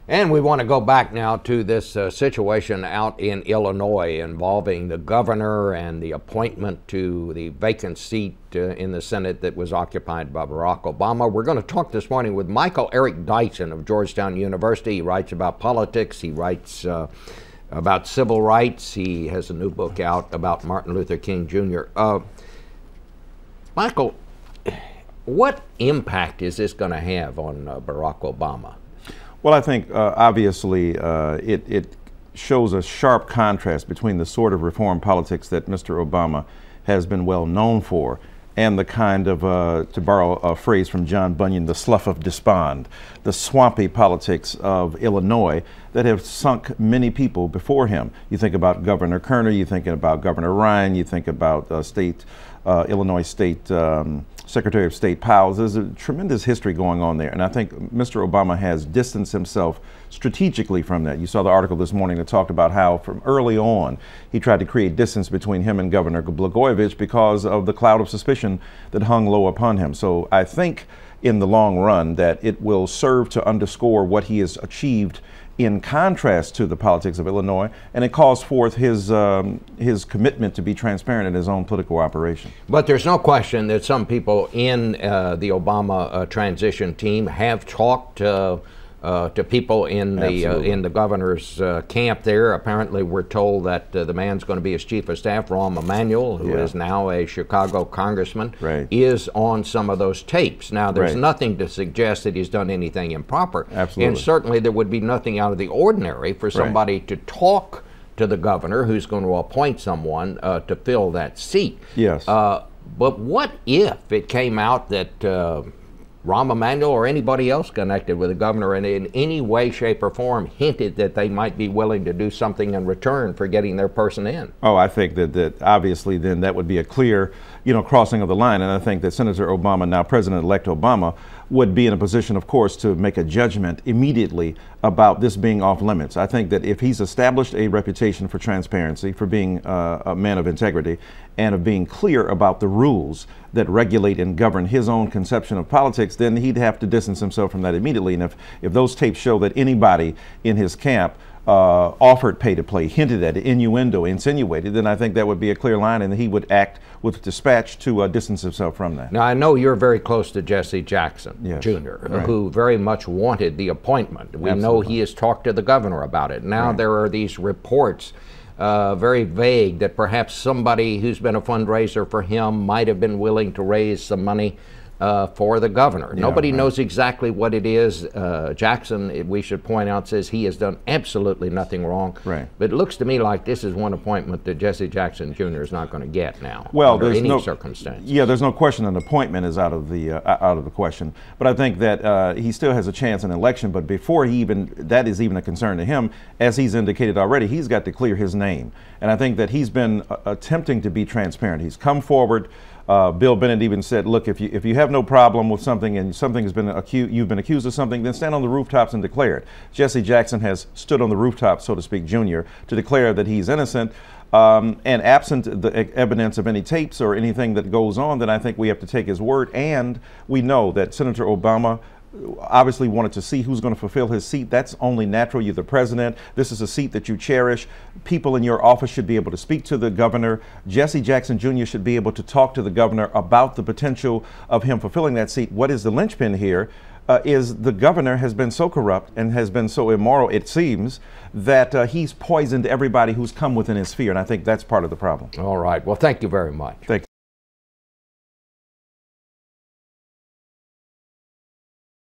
And we want to go back now to this situation out in Illinois involving the governor and the appointment to the vacant seat in the Senate that was occupied by Barack Obama. We're going to talk this morning with Michael Eric Dyson of Georgetown University. He writes about politics. He writes about civil rights. He has a new book out about Martin Luther King Jr. Michael, what impact is this going to have on Barack Obama? Well, I think obviously it shows a sharp contrast between the sort of reform politics that Mr. Obama has been well known for and the kind of, to borrow a phrase from John Bunyan, the slough of despond, the swampy politics of Illinois that have sunk many people before him. You think about Governor Kerner, you think about Governor Ryan, you think about Illinois State Secretary of State Powell. There's a tremendous history going on there, and I think Mr. Obama has distanced himself strategically from that. You saw the article this morning that talked about how from early on he tried to create distance between him and Governor Blagojevich because of the cloud of suspicion that hung low upon him. So I think in the long run that it will serve to underscore what he has achieved in contrast to the politics of Illinois, and it calls forth his commitment to be transparent in his own political operation. But there's no question that some people in the Obama transition team have talked to people in the governor's camp there. Apparently, we're told that the man's going to be his chief of staff, Rahm Emanuel, who is now a Chicago congressman, is on some of those tapes. Now, there's nothing to suggest that he's done anything improper. And certainly there would be nothing out of the ordinary for somebody to talk to the governor who's going to appoint someone to fill that seat. Yes. But what if it came out that Rahm Emanuel or anybody else connected with the governor and in any way, shape, or form hinted that they might be willing to do something in return for getting their person in? Oh, I think that obviously then that would be a clear, crossing of the line. And I think that Senator Obama, now President-elect Obama, would be in a position, of course, to make a judgment immediately about this being off limits. I think that if he's established a reputation for transparency, for being a man of integrity, and of being clear about the rules that regulate and govern his own conception of politics, then he'd have to distance himself from that immediately. And if those tapes show that anybody in his camp offered pay to play, hinted at it, innuendo, insinuated, then I think that would be a clear line, and he would act with dispatch to distance himself from that. Now, I know you're very close to Jesse Jackson Jr., who very much wanted the appointment. We know he has talked to the governor about it. Now there are these reports, very vague, that perhaps somebody who's been a fundraiser for him might have been willing to raise some money for the governor. Nobody knows exactly what it is. Jackson, we should point out, says he has done absolutely nothing wrong. But it looks to me like this is one appointment that Jesse Jackson Jr. is not going to get now. Well, under there's any circumstance. Yeah, there's no question an appointment is out of the question. But I think that he still has a chance in an election. But before that is even a concern to him, as he's indicated already, he's got to clear his name. And I think that he's been attempting to be transparent. He's come forward. Bill Bennett even said, look, if you have no problem with something and you've been accused of something, then stand on the rooftops and declare it. Jesse Jackson has stood on the rooftop, so to speak, Jr., to declare that he's innocent. And absent the evidence of any tapes or anything that goes on, then I think we have to take his word. And we know that Senator Obama obviously wanted to see who's going to fulfill his seat. That's only natural. You're the president. This is a seat that you cherish. People in your office should be able to speak to the governor. Jesse Jackson Jr. should be able to talk to the governor about the potential of him fulfilling that seat. What is the linchpin here is the governor has been so corrupt and has been so immoral, it seems, that he's poisoned everybody who's come within his sphere. And I think that's part of the problem. All right. Well, thank you very much. Thank you.